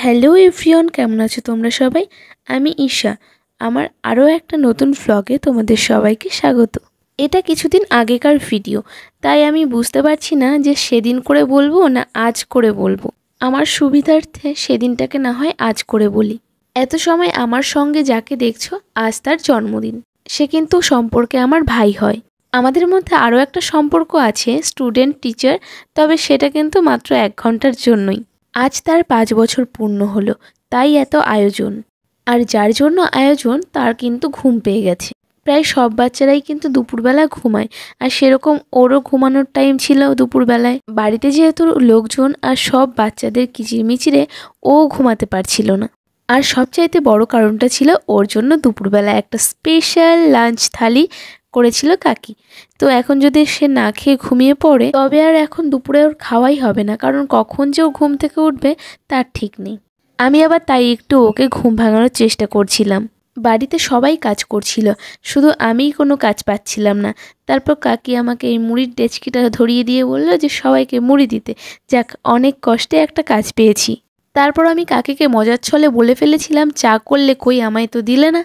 Hello everyone, কেমন আছো তোমরা সবাই? আমি ঈশা। আমার আরও একটা নতুন ভ্লগে তোমাদের সবাইকে স্বাগত। এটা কিছুদিন আগেকার ভিডিও, তাই আমি বুঝতে পারছি না যে সেদিন করে বলবো না আজ করে বলবো। আমার সুবিধার্থে সেদিনটাকে না হয় আজ করে বলি। এত সময় আমার সঙ্গে যাকে দেখছো, আজ তার জন্মদিন। সে কিন্তু সম্পর্কে আমার ভাই হয়। আমাদের মধ্যে আরও একটা সম্পর্ক আছে, স্টুডেন্ট টিচার, তবে সেটা কিন্তু মাত্র 1 ঘন্টার জন্যই। আজ তার 5 বছর পূর্ণ হলো, তাই এত আয়োজন। আর যার জন্য আয়োজন তার কিন্তু ঘুম পেয়ে গেছে। প্রায় সব বাচ্চারাই কিন্তু দুপুরবেলা ঘুমায়, আর সেরকম ওরও ঘুমানোর টাইম ছিল দুপুরবেলায়। বাড়িতে যেহেতু লোকজন আর সব বাচ্চাদের কিচিরমিচিরে ও ঘুমাতে পারছিল না। আর সবচাইতে বড় কারণটা ছিল ওর জন্য দুপুরবেলা একটা স্পেশাল লাঞ্চ থালি করেছিল কাকি। তো এখন যদি সে না খেয়ে ঘুমিয়ে পড়ে, তবে আর এখন দুপুরে ওর খাওয়াই হবে না, কারণ কখন যে ও ঘুম থেকে উঠবে তার ঠিক নেই। আমি আবার তাই একটু ওকে ঘুম ভাঙানোর চেষ্টা করছিলাম। বাড়িতে সবাই কাজ করছিল, শুধু আমিই কোনো কাজ পাচ্ছিলাম না। তারপর কাকি আমাকে এই মুড়ির ডেচকিটা ধরিয়ে দিয়ে বললো যে সবাইকে মুড়ি দিতে। যাক, অনেক কষ্টে একটা কাজ পেয়েছি। তারপর আমি কাকিকে মজার ছলে বলে ফেলেছিলাম চা করলে কই আমায় তো দিলে না।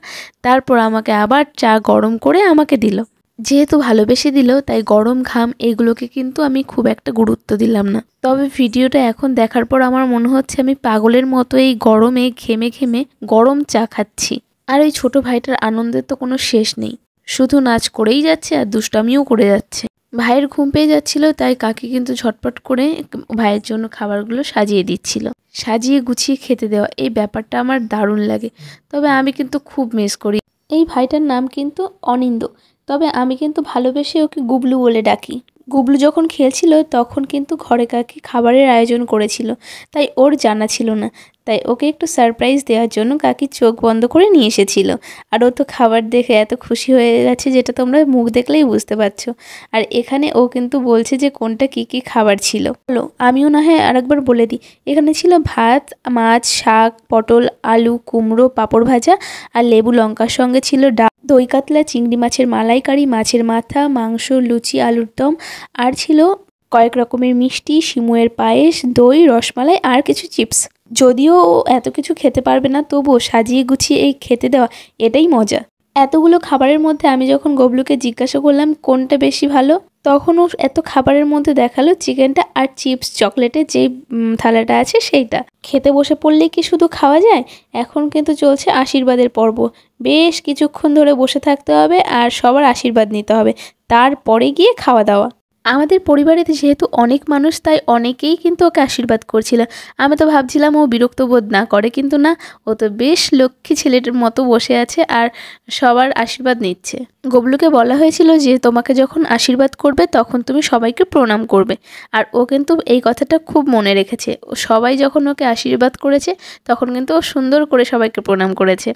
তারপর আমাকে আবার চা গরম করে আমাকে দিল। যেহেতু ভালোবেসে দিল, তাই গরম ঘাম এগুলোকে কিন্তু আমি খুব একটা গুরুত্ব দিলাম না। তবে ভিডিওটা এখন দেখার পর আমার মনে হচ্ছে আমি পাগলের মতো এই গরমে ঘেমে ঘেমে গরম চা খাচ্ছি। আর ওই ছোট ভাইটার আনন্দের তো কোনো শেষ নেই, শুধু নাচ করেই যাচ্ছে আর দুষ্টামিও করে যাচ্ছে। ভাইয়ের ঘুম পেয়ে যাচ্ছিল, তাই কাকি কিন্তু ঝটপট করে ভাইয়ের জন্য খাবারগুলো সাজিয়ে দিচ্ছিল। সাজিয়ে গুছিয়ে খেতে দেওয়া, এই ব্যাপারটা আমার দারুণ লাগে। তবে আমি কিন্তু খুব মিস করি। এই ভাইটার নাম কিন্তু অনিন্দ, তবে আমি কিন্তু ভালোবেসে ওকে গুবলু বলে ডাকি। গুবলু যখন খেলছিল তখন কিন্তু ঘরে কাকি খাবারের আয়োজন করেছিল, তাই ওর জানা ছিল না। তাই ওকে একটু সারপ্রাইজ দেওয়ার জন্য কাকি চোখ বন্ধ করে নিয়ে এসেছিল। আর ও তো খাবার দেখে এত খুশি হয়ে গেছে, যেটা তোমরা মুখ দেখলেই বুঝতে পারছো। আর এখানে ও কিন্তু বলছে যে কোনটা কি কি খাবার ছিল। হলো, আমিও না হয় আরেকবার বলে দিই। এখানে ছিল ভাত, মাছ, শাক, পটল, আলু, কুমড়ো, পাঁপড় ভাজা আর লেবু লঙ্কার সঙ্গে ছিল ডাল, দই কাতলা, চিংড়ি মাছের মালাইকারি, মাছের মাথা, মাংস, লুচি, আলুর দম, আর ছিল কয়েক রকমের মিষ্টি, সিমুয়ের পায়েস, দই, রসমালাই আর কিছু চিপস। যদিও ও এত কিছু খেতে পারবে না, তবুও সাজিয়ে গুছিয়ে এই খেতে দেওয়া, এটাই মজা। এতগুলো খাবারের মধ্যে আমি যখন গবলুকে জিজ্ঞাসা করলাম কোনটা বেশি ভালো, তখন ও এত খাবারের মধ্যে দেখালো চিকেনটা আর চিপস চকলেটের যেই থালাটা আছে সেইটা। খেতে বসে পড়লেই কি শুধু খাওয়া যায়? এখন কিন্তু চলছে আশীর্বাদের পর্ব। বেশ কিছুক্ষণ ধরে বসে থাকতে হবে আর সবার আশীর্বাদ নিতে হবে, তারপরে গিয়ে খাওয়া দাওয়া। আমাদের পরিবারেতে যেহেতু অনেক মানুষ, তাই অনেকেই কিন্তু ওকে আশীর্বাদ করছিল। আমি তো ভাবছিলাম ও বিরক্ত বোধ না করে, কিন্তু না, ও তো বেশ লক্ষ্মী ছেলেটার মতো বসে আছে আর সবার আশীর্বাদ নিচ্ছে। গবলুকে বলা হয়েছিল যে তোমাকে যখন আশীর্বাদ করবে তখন তুমি সবাইকে প্রণাম করবে, আর ও কিন্তু এই কথাটা খুব মনে রেখেছে। ও সবাই যখন ওকে আশীর্বাদ করেছে তখন কিন্তু ও সুন্দর করে সবাইকে প্রণাম করেছে।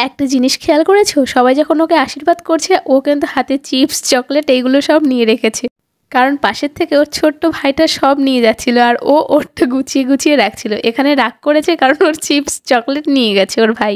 একটা জিনিস খেয়াল করেছো, সবাই যখন ওকে আশীর্বাদ করছে ও কিন্তু হাতে চিপস চকলেট এইগুলো সব নিয়ে রেখেছে, কারণ পাশের থেকে ওর ছোট্ট ভাইটা সব নিয়ে যাচ্ছিল আর ও ওরটা গুছিয়ে গুছিয়ে রাখছিল। এখানে রাগ করেছে কারণ ওর চিপস চকলেট নিয়ে গেছে ওর ভাই,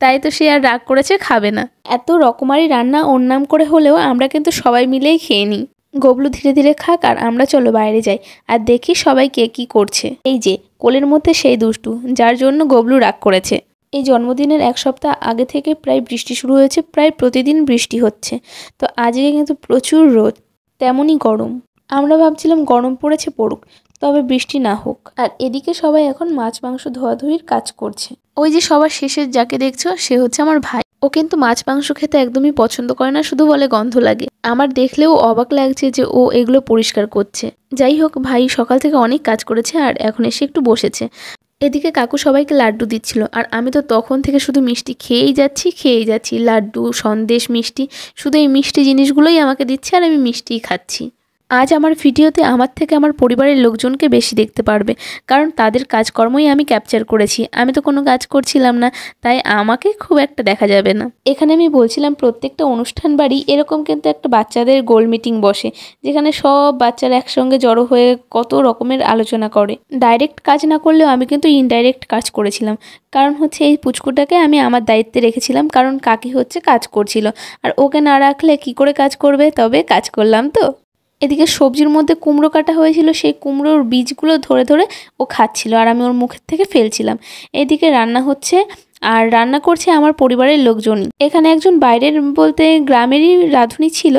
তাই তো সে আর রাগ করেছে, খাবে না। এত রকমারি রান্না ওর নাম করে হলেও আমরা কিন্তু সবাই মিলেই খেয়ে নিই। গবলু ধীরে ধীরে খাক আর আমরা চলো বাইরে যাই আর দেখি সবাই কে কি করছে। এই যে কোলের মধ্যে সেই দুষ্টু, যার জন্য গবলু রাগ করেছে। এই জন্মদিনের 1 সপ্তাহ আগে থেকে প্রায় বৃষ্টি শুরু হয়েছে, প্রায় প্রতিদিন বৃষ্টি হচ্ছে। তো আজকে কিন্তু প্রচুর রোদ, তেমনই গরম। আমরা ভাবছিলাম গরম পড়েছে পড়ুক, তবে বৃষ্টি না হোক। আর এদিকে সবাই এখন মাছ মাংস ধোয়াধুয়ির কাজ করছে। ওই যে সবার শেষে যাকে দেখছো সে হচ্ছে আমার ভাই। ও কিন্তু মাছ মাংস খেতে একদমই পছন্দ করে না, শুধু বলে গন্ধ লাগে। আমার দেখলেও অবাক লাগছে যে ও এগুলো পরিষ্কার করছে। যাই হোক, ভাই সকাল থেকে অনেক কাজ করেছে আর এখন এসে একটু বসেছে। এদিকে কাকু সবাইকে লাড্ডু দিচ্ছিল, আর আমি তো তখন থেকে শুধু মিষ্টি খেয়েই যাচ্ছি। লাড্ডু, সন্দেশ, মিষ্টি, শুধু এই মিষ্টি জিনিসগুলোই আমাকে দিচ্ছে আর আমি মিষ্টিই খাচ্ছি। আজ আমার ভিডিওতে আমার থেকে আমার পরিবারের লোকজনকে বেশি দেখতে পারবে, কারণ তাদের কাজকর্মই আমি ক্যাপচার করেছি। আমি তো কোনো কাজ করছিলাম না, তাই আমাকে খুব একটা দেখা যাবে না। এখানে আমি বলছিলাম প্রত্যেকটা অনুষ্ঠান বাড়ি এরকম কিন্তু একটা বাচ্চাদের গোল মিটিং বসে, যেখানে সব বাচ্চারা একসঙ্গে জড়ো হয়ে কত রকমের আলোচনা করে। ডাইরেক্ট কাজ না করলেও আমি কিন্তু ইনডাইরেক্ট কাজ করেছিলাম, কারণ হচ্ছে এই পুচকুটাকে আমি আমার দায়িত্বে রেখেছিলাম, কারণ কাকি হচ্ছে কাজ করছিল আর ওকে না রাখলে কি করে কাজ করবে। তবে কাজ করলাম তো। এদিকে সবজির মধ্যে কুমড়ো কাটা হয়েছিল, সেই কুমড়োর বীজগুলো ধরে ধরে ও খাচ্ছিল আর আমি ওর মুখের থেকে ফেলছিলাম। এদিকে রান্না হচ্ছে আর রান্না করছে আমার পরিবারের লোকজন। এখানে একজন বাইরের বলতে গ্রামেরই রাঁধুনি ছিল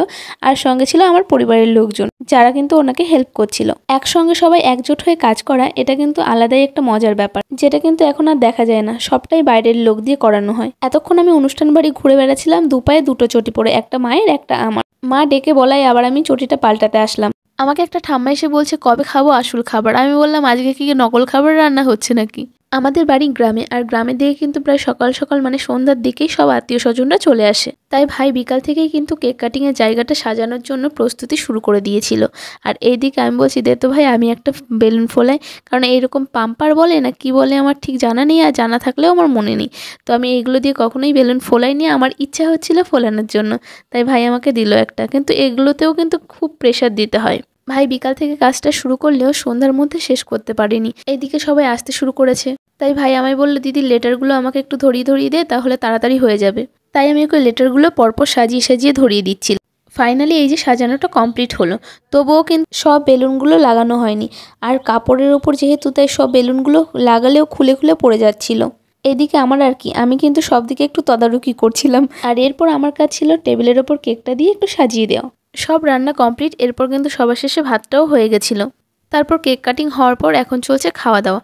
আর সঙ্গে ছিল আমার পরিবারের লোকজন, যারা কিন্তু ওনাকে হেল্প করছিল। একসঙ্গে সবাই একজোট হয়ে কাজ করা, এটা কিন্তু আলাদাই একটা মজার ব্যাপার, যেটা কিন্তু এখন আর দেখা যায় না, সবটাই বাইরের লোক দিয়ে করানো হয়। এতক্ষণ আমি অনুষ্ঠান বাড়ি ঘুরে বেড়াচ্ছিলাম, দুপায়ে দুটো চটি পরে, একটা মায়ের একটা আমার। মা ডেকে বলাই আবার আমি চটিটা পাল্টাতে আসলাম। আমাকে একটা ঠাম্মা এসে বলছে কবে খাবো আসল খাবার। আমি বললাম আজকে কি নকল খাবার রান্না হচ্ছে নাকি। আমাদের বাড়ি গ্রামে, আর গ্রামের দিকে কিন্তু প্রায় সকাল সকাল মানে সন্ধ্যার দিকেই সব আত্মীয় স্বজনরা চলে আসে। তাই ভাই বিকাল থেকেই কিন্তু কেক কাটিং এর জায়গাটা সাজানোর জন্য প্রস্তুতি শুরু করে দিয়েছিল। আর এইদিকে আমি বলছি দে তো ভাই আমি একটা বেলুন ফোলাই, কারণ এইরকম পাম্পার বলে না কি বলে আমার ঠিক জানা নেই, আর জানা থাকলেও আমার মনে নেই। তো আমি এইগুলো দিয়ে কখনোই বেলুন ফোলাইনি, আমার ইচ্ছা হচ্ছিল ফোলানোর জন্য, তাই ভাই আমাকে দিল একটা। কিন্তু এগুলোতেও কিন্তু খুব প্রেশার দিতে হয়। ভাই বিকাল থেকে কাজটা শুরু করলেও সন্ধ্যার মধ্যে শেষ করতে পারিনি। এইদিকে সবাই আসতে শুরু করেছে, তাই ভাই আমায় বললো দিদি লেটারগুলো আমাকে একটু ধরিয়ে ধরিয়ে দে, তাহলে তাড়াতাড়ি হয়ে যাবে। তাই আমি ওকে লেটারগুলো পরপর সাজিয়ে সাজিয়ে ধরিয়ে দিচ্ছিল। ফাইনালি এই যে সাজানোটা কমপ্লিট হলো, তবুও কিন্তু সব বেলুনগুলো লাগানো হয়নি, আর কাপড়ের ওপর যেহেতু, তাই সব বেলুনগুলো লাগালেও খুলে খুলে পড়ে যাচ্ছিল। এদিকে আমার আর কি, আমি কিন্তু সব দিকে একটু তদারকি করছিলাম। আর এরপর আমার কাজ ছিল টেবিলের ওপর কেকটা দিয়ে একটু সাজিয়ে দেওয়া। সব রান্না কমপ্লিট, এরপর কিন্তু সবার শেষে ভাতটাও হয়ে গেছিলো। তারপর কেক কাটিং হওয়ার পর এখন চলছে খাওয়া দাওয়া।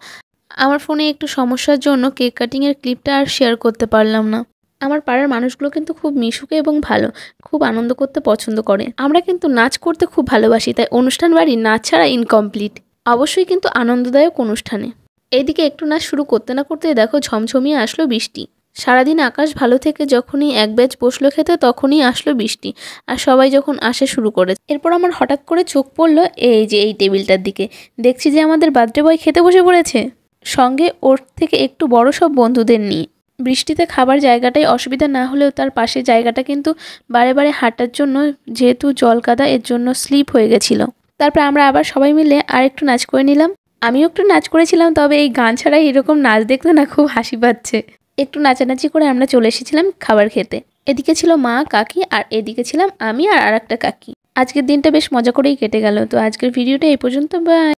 আমার ফোনে একটু সমস্যার জন্য কেক কাটিংয়ের ক্লিপটা আর শেয়ার করতে পারলাম না। আমার পাড়ার মানুষগুলো কিন্তু খুব মিশুকে এবং ভালো, খুব আনন্দ করতে পছন্দ করে। আমরা কিন্তু নাচ করতে খুব ভালোবাসি, তাই অনুষ্ঠান বাড়ি নাচ ছাড়া ইনকমপ্লিট। অবশ্যই কিন্তু আনন্দদায়ক অনুষ্ঠানে। এইদিকে একটু নাচ শুরু করতে না করতে দেখো ঝমঝমিয়ে আসলো বৃষ্টি। সারাদিন আকাশ ভালো থেকে যখনই এক ব্যাচ বসলো খেতে, তখনই আসলো বৃষ্টি, আর সবাই যখন আসে শুরু করে। এরপর আমার হঠাৎ করে চোখ পড়লো এই যে এই টেবিলটার দিকে, দেখছি যে আমাদের বার্থডে বয় খেতে বসে পড়েছে, সঙ্গে ওর থেকে একটু বড় সব বন্ধুদের নিয়ে। বৃষ্টিতে খাবার জায়গাটাই অসুবিধা না হলেও তার পাশে জায়গাটা কিন্তু বারে বারে হাঁটার জন্য, যেহেতু জল কাদা, এর জন্য স্লিপ হয়ে গেছিলো। তারপর আমরা আবার সবাই মিলে আর একটু নাচ করে নিলাম। আমিও একটু নাচ করেছিলাম, তবে এই গান ছাড়াই এরকম নাচ দেখতে না খুব হাসি পাচ্ছে। একটু নাচানাচি করে আমরা চলে এসেছিলাম খাবার খেতে। এদিকে ছিল মা, কাকি, আর এদিকে ছিলাম আমি আর একটা কাকি। আজকের দিনটা বেশ মজা করেই কেটে গেল। তো আজকের ভিডিওটা এই পর্যন্ত, বাই।